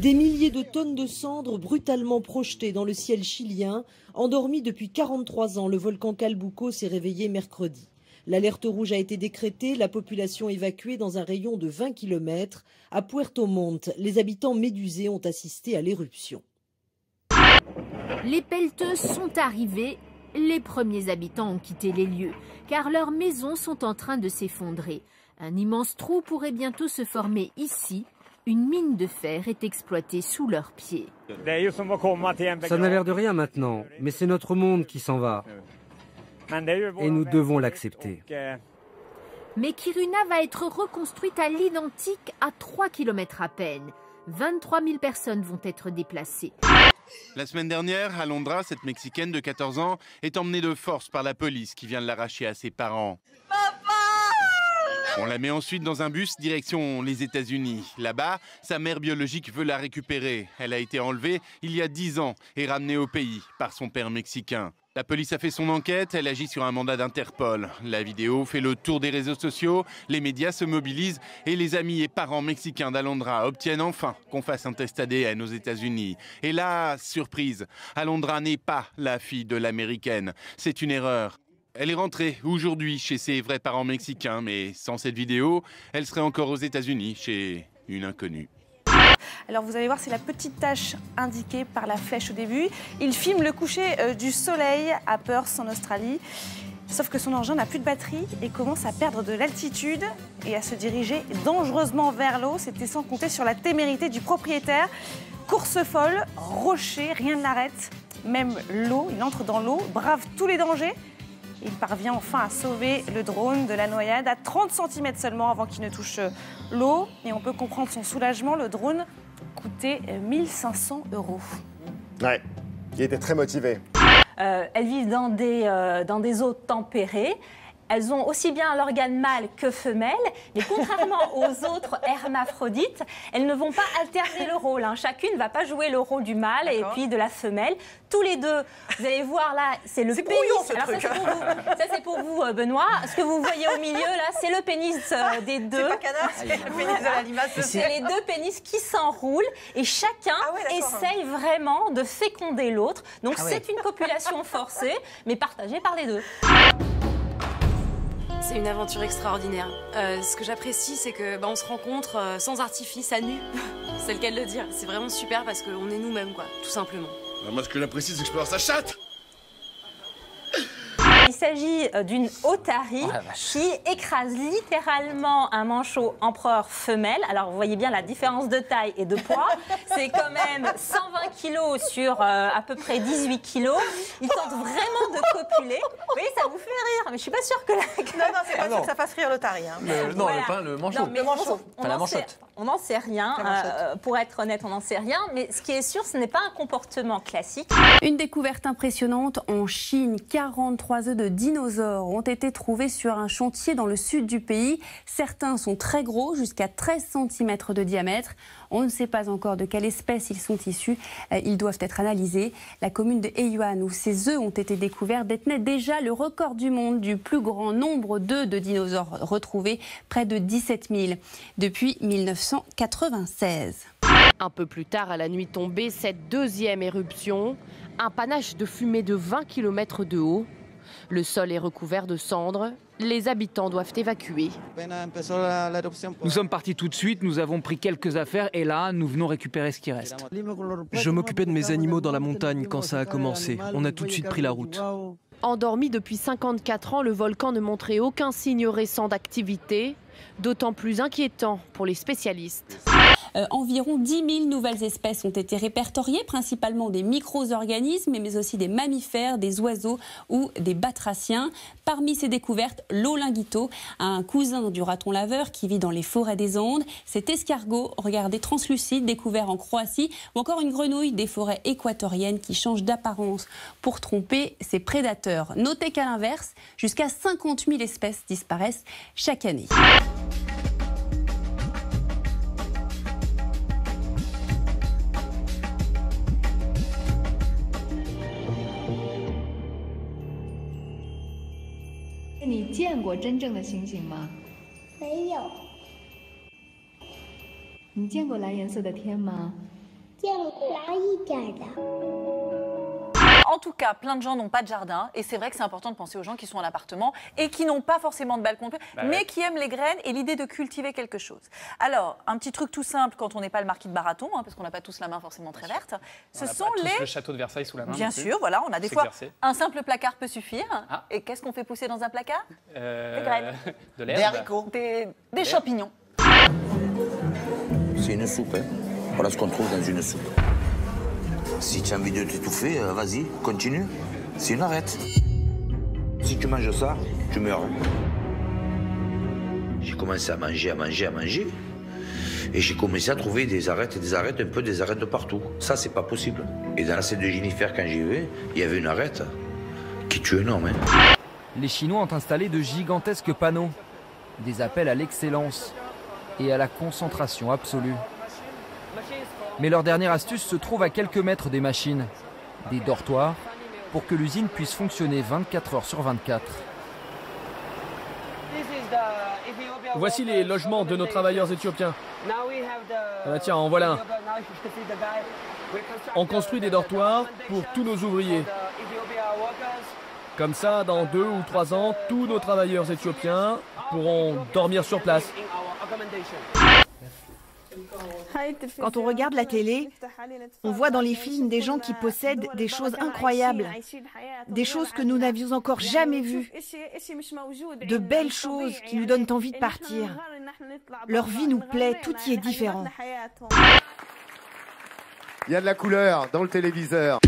Des milliers de tonnes de cendres brutalement projetées dans le ciel chilien. Endormi depuis 43 ans, le volcan Calbuco s'est réveillé mercredi. L'alerte rouge a été décrétée, la population évacuée dans un rayon de 20 km. À Puerto Montt, les habitants médusés ont assisté à l'éruption. Les pelleteuses sont arrivées. Les premiers habitants ont quitté les lieux, car leurs maisons sont en train de s'effondrer. Un immense trou pourrait bientôt se former ici. Une mine de fer est exploitée sous leurs pieds. Ça n'a l'air de rien maintenant, mais c'est notre monde qui s'en va. Et nous devons l'accepter. Mais Kiruna va être reconstruite à l'identique à 3 km à peine. 23 000 personnes vont être déplacées. La semaine dernière, à Londra, cette Mexicaine de 14 ans est emmenée de force par la police qui vient de l'arracher à ses parents. On la met ensuite dans un bus direction les États-Unis. Là-bas, sa mère biologique veut la récupérer. Elle a été enlevée il y a 10 ans et ramenée au pays par son père mexicain. La police a fait son enquête, elle agit sur un mandat d'Interpol. La vidéo fait le tour des réseaux sociaux, les médias se mobilisent et les amis et parents mexicains d'Alondra obtiennent enfin qu'on fasse un test ADN aux États-Unis. Et là, surprise, Alondra n'est pas la fille de l'américaine. C'est une erreur. Elle est rentrée aujourd'hui chez ses vrais parents mexicains, mais sans cette vidéo, elle serait encore aux États-Unis chez une inconnue. Alors vous allez voir, c'est la petite tache indiquée par la flèche au début. Il filme le coucher du soleil à Perth en Australie. Sauf que son engin n'a plus de batterie et commence à perdre de l'altitude et à se diriger dangereusement vers l'eau. C'était sans compter sur la témérité du propriétaire. Course folle, rocher, rien ne l'arrête. Même l'eau, il entre dans l'eau, brave tous les dangers. Il parvient enfin à sauver le drone de la noyade à 30 cm seulement avant qu'il ne touche l'eau. Et on peut comprendre son soulagement, le drone coûtait 1 500 €. Ouais, il était très motivé. Elles vivent dans des eaux tempérées. Elles ont aussi bien l'organe mâle que femelle, mais contrairement aux autres hermaphrodites, elles ne vont pas alterner le rôle. Chacune ne va pas jouer le rôle du mâle et puis de la femelle. Tous les deux, vous allez voir là, c'est le pénis. Alors ça c'est pour vous, Benoît. Ce que vous voyez au milieu là, c'est le pénis des deux. C'est pas canard, c'est le pénis de la limace. C'est les deux pénis qui s'enroulent et chacun essaye vraiment de féconder l'autre. Donc c'est une copulation forcée, mais partagée par les deux. C'est une aventure extraordinaire. Ce que j'apprécie, c'est que on se rencontre sans artifice, à nu. C'est le cas de le dire. C'est vraiment super parce qu'on est nous-mêmes, quoi, tout simplement. Moi, ce que j'apprécie, c'est que je peux avoir sa chatte. Il s'agit d'une otarie qui écrase littéralement un manchot empereur femelle. Alors vous voyez bien la différence de taille et de poids. C'est quand même 120 kg sur à peu près 18 kg. Il tente vraiment de copuler. Oui, ça vous fait rire, mais je suis pas sûre que Non, c'est pas sûr que ça fasse rire l'otarie. Non, le manchot. Non, mais le manchot. La manchotte. On n'en sait rien. Pour être honnête, on n'en sait rien. Mais ce qui est sûr, ce n'est pas un comportement classique. Une découverte impressionnante en Chine. 43 œufs de dinosaures ont été trouvés sur un chantier dans le sud du pays. Certains sont très gros, jusqu'à 13 cm de diamètre. On ne sait pas encore de quelle espèce ils sont issus. Ils doivent être analysés. La commune de Heiyuan, où ces œufs ont été découverts, détenait déjà le record du monde du plus grand nombre d'œufs de dinosaures retrouvés, près de 17 000, depuis 1996. Un peu plus tard, à la nuit tombée, cette deuxième éruption, un panache de fumée de 20 km de haut. Le sol est recouvert de cendres. Les habitants doivent évacuer. Nous sommes partis tout de suite, nous avons pris quelques affaires et là, nous venons récupérer ce qui reste. Je m'occupais de mes animaux dans la montagne quand ça a commencé. On a tout de suite pris la route. Endormi depuis 54 ans, le volcan ne montrait aucun signe récent d'activité, d'autant plus inquiétant pour les spécialistes. Environ 10 000 nouvelles espèces ont été répertoriées, principalement des micro-organismes, mais aussi des mammifères, des oiseaux ou des batraciens. Parmi ces découvertes, l'Olinguito, un cousin du raton laveur qui vit dans les forêts des Andes. Cet escargot, regardez, translucide, découvert en Croatie, ou encore une grenouille des forêts équatoriennes qui change d'apparence pour tromper ses prédateurs. Notez qu'à l'inverse, jusqu'à 50 000 espèces disparaissent chaque année.你见过蓝颜色的天吗？ En tout cas, plein de gens n'ont pas de jardin et c'est vrai que c'est important de penser aux gens qui sont en appartement et qui n'ont pas forcément de balcon, mais qui aiment les graines et l'idée de cultiver quelque chose. Alors, un petit truc tout simple quand on n'est pas le marquis de Baraton, parce qu'on n'a pas tous la main forcément très verte, ce sont le château de Versailles sous la main. Bien sûr, voilà, on a des fois un simple placard peut suffire. Ah. Et qu'est-ce qu'on fait pousser dans un placard? Des graines, de l'herbe, des haricots, des champignons. C'est une soupe, hein. Voilà ce qu'on trouve dans une soupe. Si tu as envie de t'étouffer, vas-y, continue. Sinon, arrête. Si tu manges ça, tu meurs. J'ai commencé à manger. Et j'ai commencé à trouver des arêtes, un peu des arêtes de partout. Ça, c'est pas possible. Et dans l'assiette de Jennifer, quand j'y vais, il y avait une arête qui tue un homme. Hein. Les Chinois ont installé de gigantesques panneaux. Des appels à l'excellence et à la concentration absolue. Mais leur dernière astuce se trouve à quelques mètres des machines, des dortoirs, pour que l'usine puisse fonctionner 24 heures sur 24. Voici les logements de nos travailleurs éthiopiens. Ah, tiens, en voilà un. On construit des dortoirs pour tous nos ouvriers. Comme ça, dans 2 ou 3 ans, tous nos travailleurs éthiopiens pourront dormir sur place. Quand on regarde la télé, on voit dans les films des gens qui possèdent des choses incroyables, des choses que nous n'avions encore jamais vues, de belles choses qui nous donnent envie de partir. Leur vie nous plaît, tout y est différent. Il y a de la couleur dans le téléviseur.